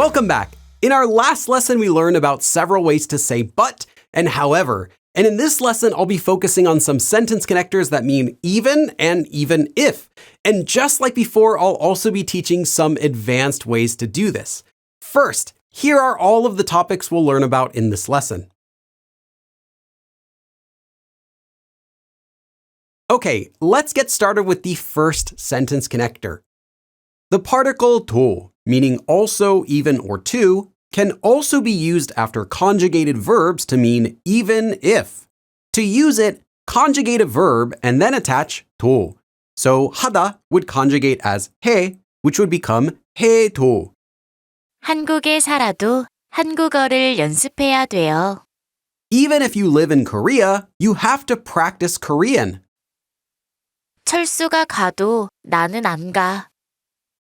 Welcome back. In our last lesson, we learned about several ways to say but and however. And in this lesson, I'll be focusing on some sentence connectors that mean even and even if. And just like before, I'll also be teaching some advanced ways to do this. First, here are all of the topics we'll learn about in this lesson. Okay, let's get started with the first sentence connector. The particle 도, meaning also, even, or to, can also be used after conjugated verbs to mean even if. To use it, conjugate a verb and then attach 도. So 하다 would conjugate as 해, which would become haedo. 한국에 살아도 한국어를 연습해야 돼요. Even if you live in Korea, you have to practice Korean. 철수가 가도 나는 안 가.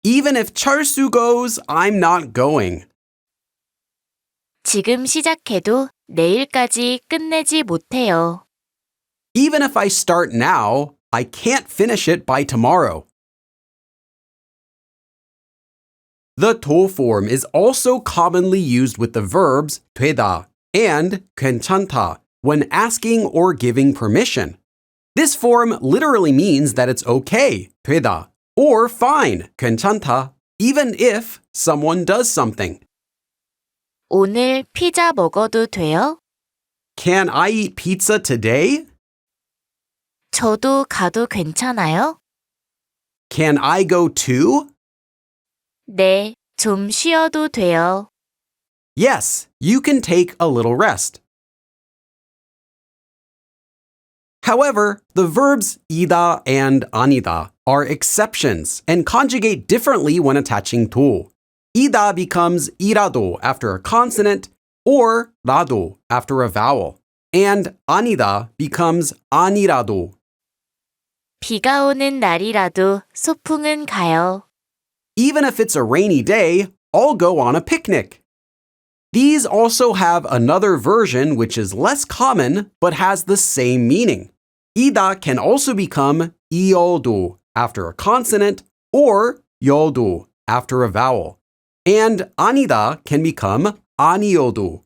Even if 철수 goes, I'm not going. 지금 시작해도 내일까지 끝내지 못해요. Even if I start now, I can't finish it by tomorrow. The 도 form is also commonly used with the verbs 되다 and 괜찮다 when asking or giving permission. This form literally means that it's okay, 되다, or fine, 괜찮다, even if someone does something. 오늘 피자 먹어도 돼요? Can I eat pizza today? 저도 가도 괜찮아요? Can I go too? 네, 좀 쉬어도 돼요. Yes, you can take a little rest. However, the verbs 이다 and 아니다 are exceptions and conjugate differently when attaching 도. 이다 becomes irado after a consonant or 라도 after a vowel, and 아니다 becomes 아니라도. 비가 오는 날이라도 소풍은 가요. Even if it's a rainy day, I'll go on a picnic. These also have another version which is less common but has the same meaning. 이다 can also become 이어도 after a consonant or 여도 after a vowel. And 아니다 can become 아니어도.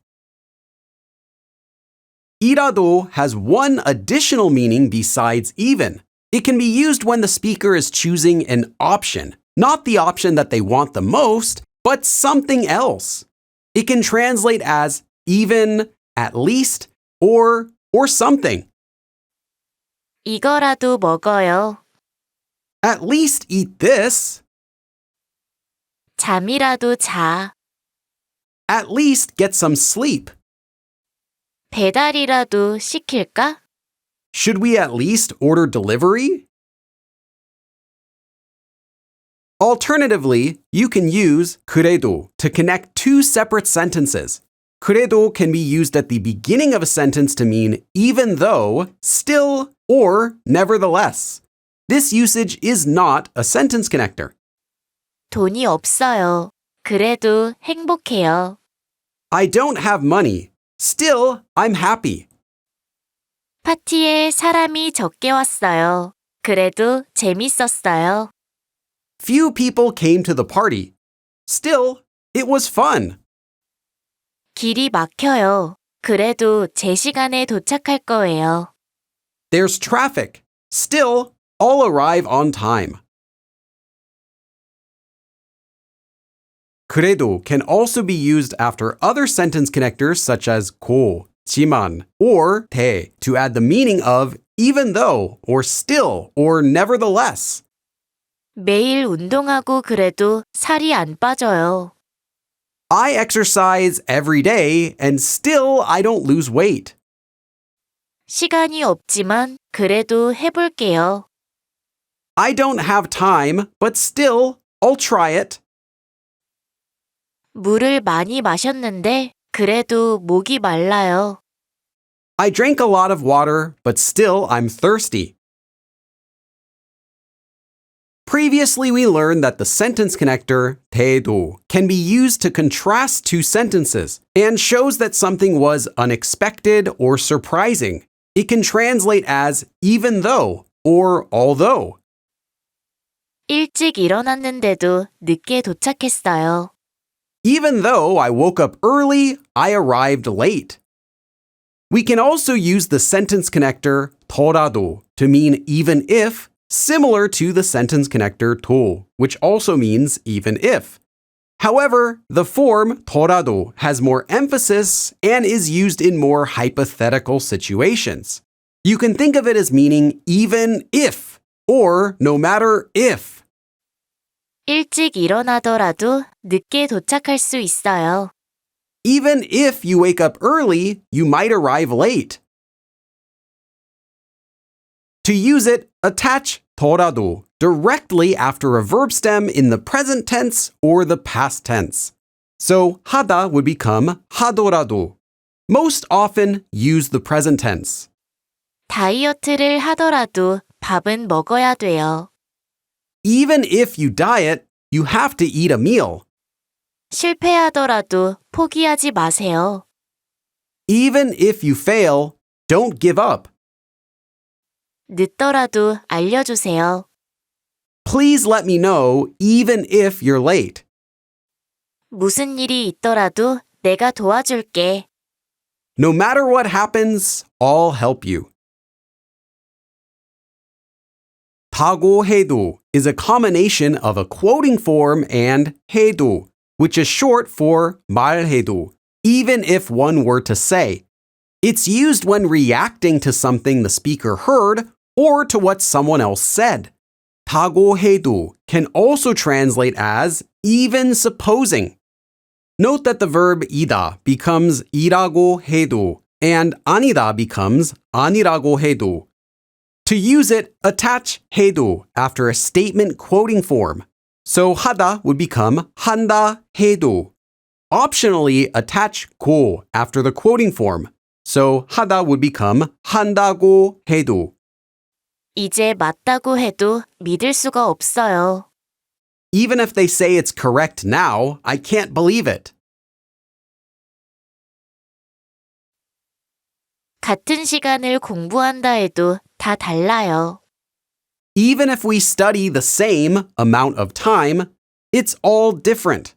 irado has one additional meaning besides even. It can be used when the speaker is choosing an option, not the option that they want the most, but something else. It can translate as even, at least, or something. 이거라도 먹어요. At least eat this. 잠이라도 자. At least get some sleep. 배달이라도 시킬까? Should we at least order delivery? Alternatively, you can use geuraedo to connect two separate sentences. Geuraedo can be used at the beginning of a sentence to mean even though, still, or nevertheless. This usage is not a sentence connector. 돈이 없어요. 그래도 행복해요. I don't have money. Still, I'm happy. 파티에 사람이 적게 왔어요. 그래도 재밌었어요. Few people came to the party. Still, it was fun. 길이 막혀요. 그래도 제 시간에 도착할 거예요. There's traffic. Still, I'll arrive on time. 그래도 can also be used after other sentence connectors such as 고, 지만, or 대 to add the meaning of even though, or still, or nevertheless. 매일 운동하고 그래도 살이 안 빠져요. I exercise every day and still I don't lose weight. 시간이 없지만 그래도 해볼게요. I don't have time, but still I'll try it. 물을 많이 마셨는데 그래도 목이 말라요. I drank a lot of water, but still I'm thirsty. Previously, we learned that the sentence connector 대도 can be used to contrast two sentences and shows that something was unexpected or surprising. It can translate as even though or although. 일찍 일어났는데도 늦게 도착했어요. Even though I woke up early, I arrived late. We can also use the sentence connector 하더라도 to mean even if, similar to the sentence connector 도, which also means even if. However, the form 하더라도 has more emphasis and is used in more hypothetical situations. You can think of it as meaning even if or no matter if. 일찍 일어나더라도 늦게 도착할 수 있어요. Even if you wake up early, you might arrive late. To use it, attach 하더라도 directly after a verb stem in the present tense or the past tense. So 하다 would become 하더라도. Most often use the present tense. 다이어트를 하더라도 밥은 먹어야 돼요. Even if you diet, you have to eat a meal. 실패하더라도 포기하지 마세요. Even if you fail, don't give up. 늦더라도 알려주세요. Please let me know even if you're late. 무슨 일이 있더라도 내가 도와줄게. No matter what happens, I'll help you. 하고 is a combination of a quoting form and haedo, which is short for 말해도, even if one were to say. It's used when reacting to something the speaker heard or to what someone else said. 하고 can also translate as even supposing. Note that the verb 이다 becomes 이라고 해도 and 아니다 becomes 아니라고 해도. To use it, attach 해도 after a statement quoting form. So 하다 would become 한다 해도. Optionally, attach 고 after the quoting form. So 하다 would become 한다고 해도. 이제 맞다고 해도 믿을 수가 없어요. Even if they say it's correct now, I can't believe it. 같은 시간을 공부한다 해도 다 달라요. Even if we study the same amount of time, it's all different.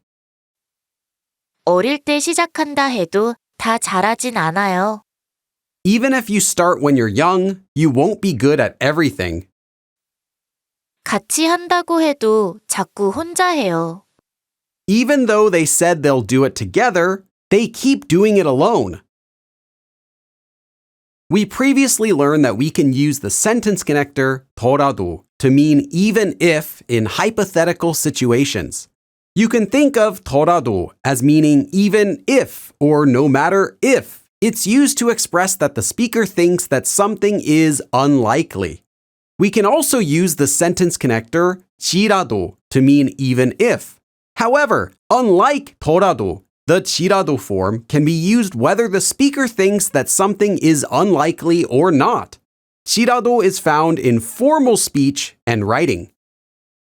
어릴 때 시작한다 해도 다 잘하진 않아요. Even if you start when you're young, you won't be good at everything. 같이 한다고 해도 자꾸 혼자 해요. Even though they said they'll do it together, they keep doing it alone. We previously learned that we can use the sentence connector 하더라도 to mean even if in hypothetical situations. You can think of 하더라도 as meaning even if or no matter if. It's used to express that the speaker thinks that something is unlikely. We can also use the sentence connector geuraedo to mean even if. However, unlike 하더라도, the geuraedo form can be used whether the speaker thinks that something is unlikely or not. geuraedo is found in formal speech and writing.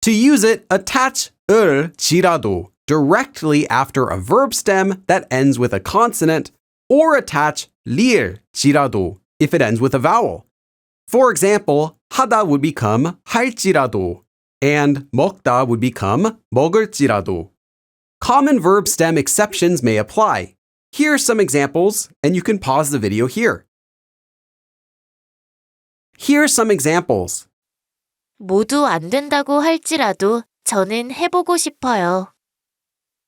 To use it, attach geuraedo directly after a verb stem that ends with a consonant, or attach geuraedo if it ends with a vowel. For example, 하다 would become 할지라도, and 먹다 would become 먹을지라도. Common verb stem exceptions may apply. Here are some examples, and you can pause the video here. Here are some examples. 모두 안 된다고 할지라도 저는 해보고 싶어요.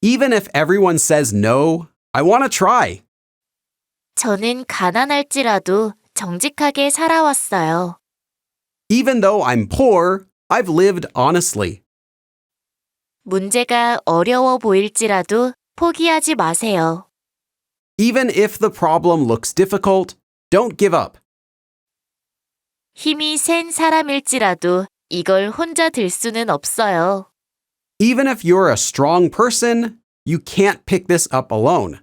Even if everyone says no, I want to try. 저는 가난할지라도 정직하게 살아왔어요. Even though I'm poor, I've lived honestly. 문제가 어려워 보일지라도 포기하지 마세요. Even if the problem looks difficult, don't give up. 힘이 센 사람일지라도 이걸 혼자 들 수는 없어요. Even if you're a strong person, you can't pick this up alone.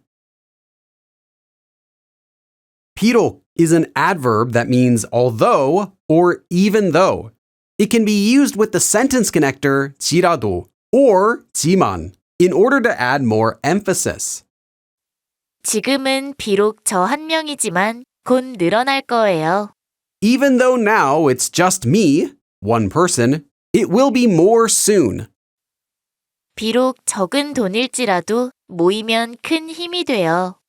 birok is an adverb that means although or even though. It can be used with the sentence connector 지라도 or 지만 in order to add more emphasis. 지금은 비록 저 한 명이지만 곧 늘어날 거예요. Even though now it's just me, one person, it will be more soon. 비록 적은 돈일지라도 모이면 큰 힘이 돼요.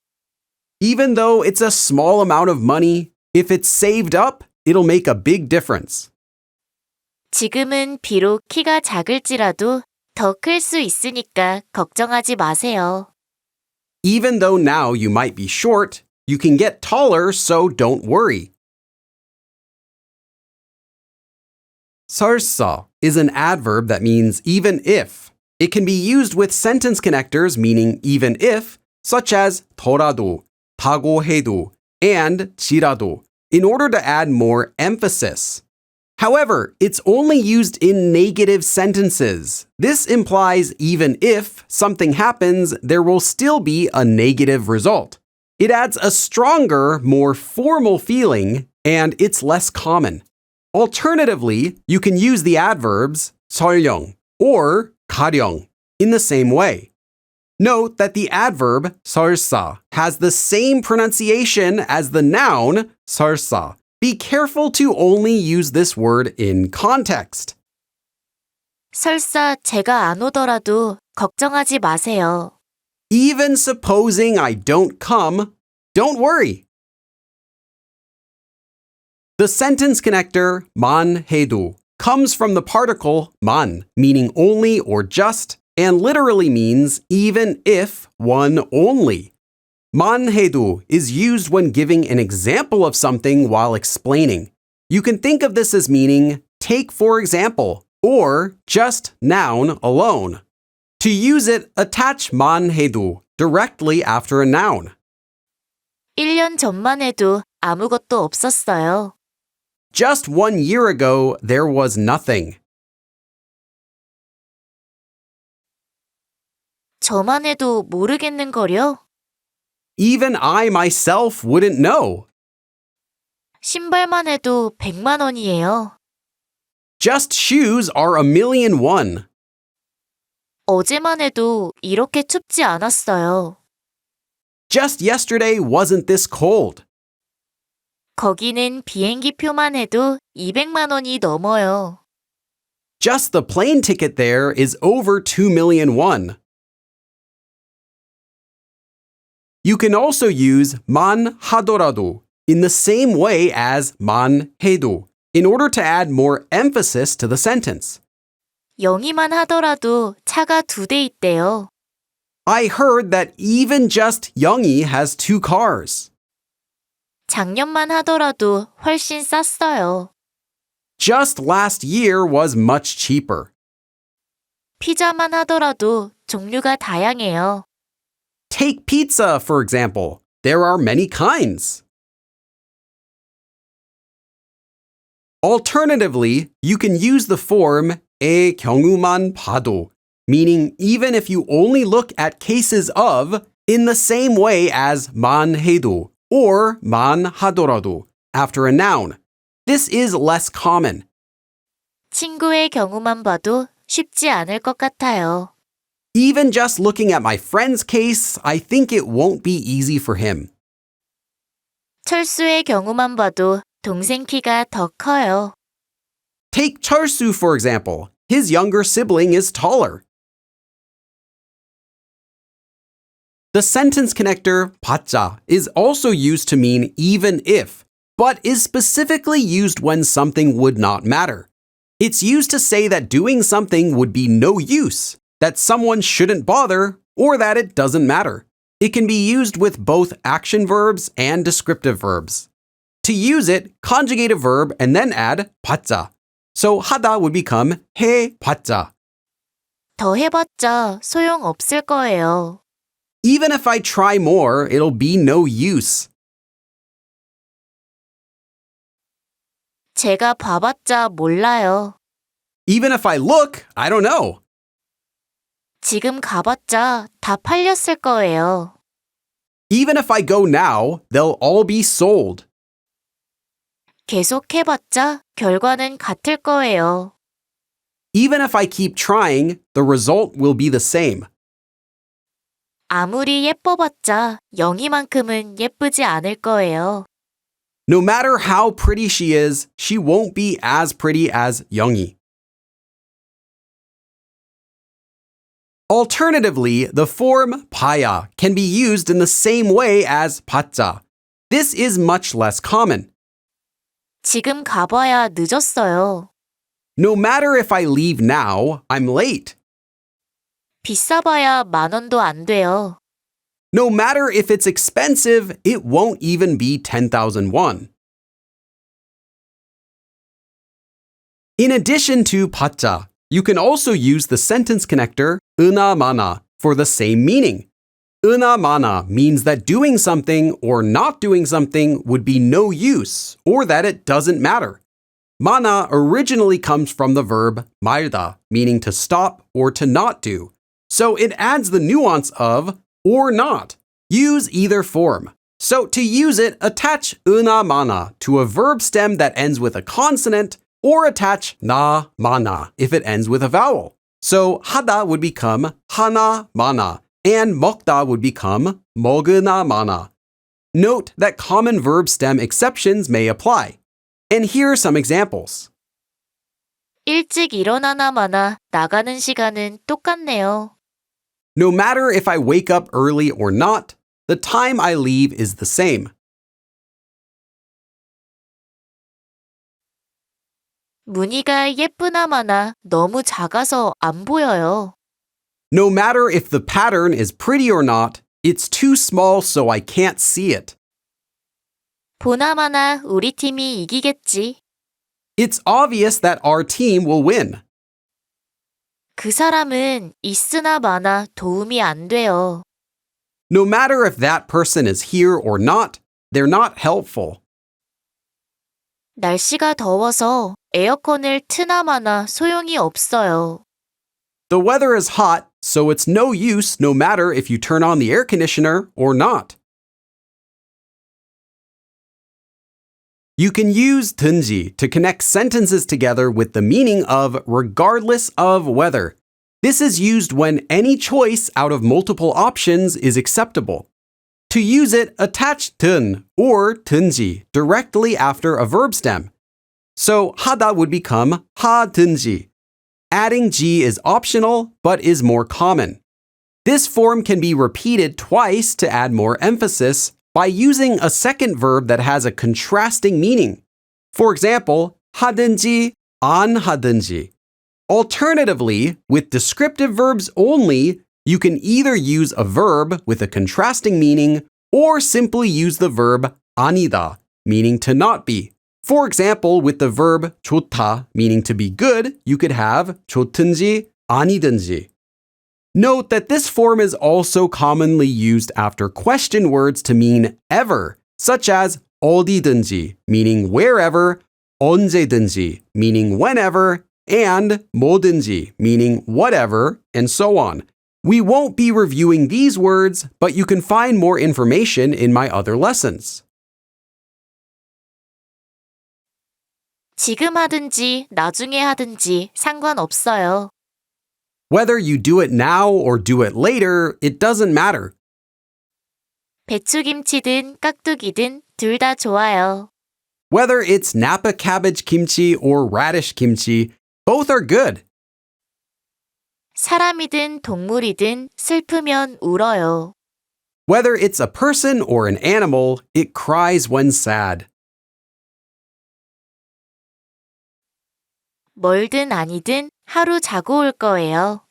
Even though it's a small amount of money, if it's saved up, it'll make a big difference. 지금은 비록 키가 작을지라도 더 클 수 있으니까 걱정하지 마세요. Even though now you might be short, you can get taller, so don't worry. seolsa is an adverb that means even if. It can be used with sentence connectors meaning even if, such as 하더라도, 하edo, and geuraedo, in order to add more emphasis. However, it's only used in negative sentences. This implies even if something happens, there will still be a negative result. It adds a stronger, more formal feeling, and it's less common. Alternatively, you can use the adverbs 설령 or 가령 in the same way. Note that the adverb seolsa has the same pronunciation as the noun seolsa. Be careful to only use this word in context. 설사 제가 안 오더라도 걱정하지 마세요. Even supposing I don't come, don't worry. The sentence connector 만 haedo comes from the particle 만, meaning only or just, and literally means even if, one only. 만 haedo is used when giving an example of something while explaining. You can think of this as meaning take for example, or just noun alone. To use it, attach 만 haedo directly after a noun. 1년 전만 해도 아무것도 없었어요. Just 1 year ago, there was nothing. 저만 해도 모르겠는걸요? Even I myself wouldn't know. 신발만 해도 100만 원이에요. Just shoes are 1,000,000 won. 어제만 해도 이렇게 춥지 않았어요. Just yesterday wasn't this cold. 거기는 비행기 표만 해도 200만 원이 넘어요. Just the plane ticket there is over 2,000,000 won. You can also use 만 하더라도 in the same way as 만 haedo in order to add more emphasis to the sentence. 영희만 하더라도 차가 2대 있대요. I heard that even just Youngie has 2 cars. 작년만 하더라도 훨씬 쌌어요. Just last year was much cheaper. 피자만 하더라도 종류가 다양해요. Take pizza, for example. There are many kinds. Alternatively, you can use the form gyeongu만 봐도, meaning even if you only look at cases of in the same way as 만 haedo or 만 하더라도 after a noun. This is less common. 친구의 경우만 봐도 쉽지 않을 것 같아요. Even just looking at my friend's case, I think it won't be easy for him. 철수의 경우만 봐도 동생 키가 더 커요. Take Charsu, for example. His younger sibling is taller. The sentence connector bwatja is also used to mean even if, but is specifically used when something would not matter. It's used to say that doing something would be no use, that someone shouldn't bother, or that it doesn't matter. It can be used with both action verbs and descriptive verbs. To use it, conjugate a verb and then add bwatja. So 하다 would become 해봤자. 더 해봤자 소용없을 거예요. Even if I try more, it'll be no use. 제가 봐봤자 몰라요. Even if I look, I don't know. 지금 가봤자 다 팔렸을 거예요. Even if I go now, they'll all be sold. 계속 해봤자 결과는 같을 거예요. Even if I keep trying, the result will be the same. 아무리 예뻐봤자 영희만큼은 예쁘지 않을 거예요. No matter how pretty she is, she won't be as pretty as Youngie. Alternatively, the form 봐야 can be used in the same way as bwatja. This is much less common. 지금 가봐야 늦었어요. No matter if I leave now, I'm late. 비싸봐야 10,000원도 안 돼요. No matter if it's expensive, it won't even be 10,000 won. In addition to bwatja, you can also use the sentence connector 으나 마나 for the same meaning. 으나 마나 means that doing something or not doing something would be no use or that it doesn't matter. Mana originally comes from the verb 말다, meaning to stop or to not do. So it adds the nuance of or not. Use either form. So to use it, attach 으나 마나 to a verb stem that ends with a consonant or attach 나 마나 if it ends with a vowel. So 하다 would become 하나 마나 and 먹다 would become 먹으나 마나. Note that common verb stem exceptions may apply. And here are some examples. 일찍 일어나나 마나 나가는 시간은 똑같네요. No matter if I wake up early or not, the time I leave is the same. 무늬가 예쁘나 마나 너무 작아서 안 보여요. No matter if the pattern is pretty or not, it's too small so I can't see it. 보나 마나 우리 팀이 이기겠지. It's obvious that our team will win. 그 사람은 있으나 마나 도움이 안 돼요. No matter if that person is here or not, they're not helpful. 날씨가 더워서 에어컨을 트나 마나 소용이 없어요. The weather is hot, so it's no use no matter if you turn on the air conditioner or not. You can use 든지 to connect sentences together with the meaning of regardless of whether. This is used when any choice out of multiple options is acceptable. To use it, attach teun or 든지 directly after a verb stem. So 하다 would become 하든지. Adding g is optional but is more common. This form can be repeated twice to add more emphasis by using a second verb that has a contrasting meaning. For example, 하든지, 안 하든지. Alternatively, with descriptive verbs only, you can either use a verb with a contrasting meaning or simply use the verb 아니다, meaning to not be. For example, with the verb 좋다, meaning to be good, you could have 좋든지, 아니든지. Note that this form is also commonly used after question words to mean ever, such as 어디든지, meaning wherever, 언제든지, meaning whenever, and 뭐든지, meaning whatever, and so on. We won't be reviewing these words, but you can find more information in my other lessons. 지금 하든지 나중에 하든지 상관없어요. Whether you do it now or do it later, it doesn't matter. 배추김치든 깍두기든 둘 다 좋아요. Whether it's Napa cabbage kimchi or radish kimchi, both are good. 사람이든 동물이든 슬프면 울어요. Whether it's a person or an animal, it cries when sad. 멀든 아니든 하루 자고 올 거예요.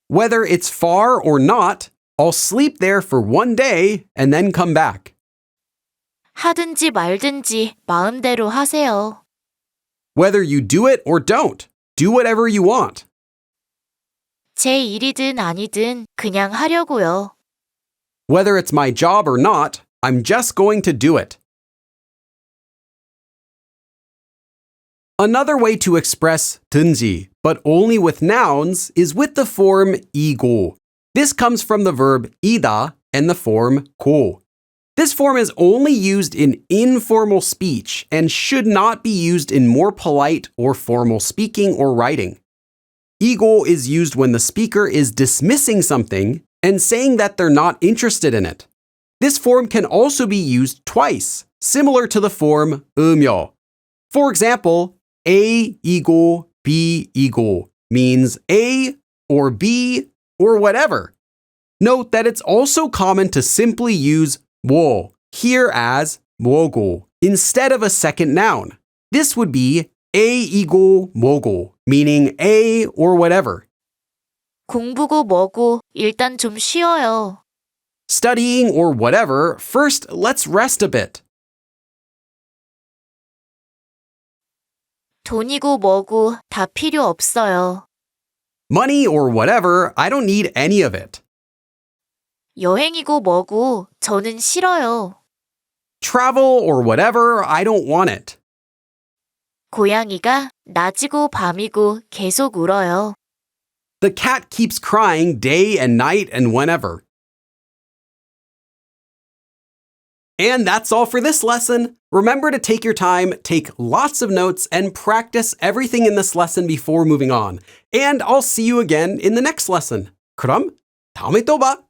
Whether it's far or not, I'll sleep there for one day and then come back. 하든지 말든지 마음대로 하세요. Whether you do it or don't, do whatever you want. 제 일이든 아니든 그냥 하려고요. Whether it's my job or not, I'm just going to do it. Another way to express 든지, but only with nouns, is with the form 이고. This comes from the verb 이다 and the form 고. This form is only used in informal speech and should not be used in more polite or formal speaking or writing. 이고 is used when the speaker is dismissing something and saying that they're not interested in it. This form can also be used twice, similar to the form 으며. For example, A 이고 B 이고 means A or B or whatever. Note that it's also common to simply use 뭐 here as 뭐고 instead of a second noun. This would be A이고 뭐고, meaning A or whatever. 공부고 뭐고 일단 좀 쉬어요. Studying or whatever, first let's rest a bit. 돈이고 뭐고 다 필요 없어요. Money or whatever, I don't need any of it. 여행이고 뭐고 저는 싫어요. Travel or whatever, I don't want it. 고양이가 낮이고 밤이고 계속 울어요. The cat keeps crying day and night and whenever. And that's all for this lesson. Remember to take your time, take lots of notes, and practice everything in this lesson before moving on. And I'll see you again in the next lesson. 그럼 다음에 또 봐.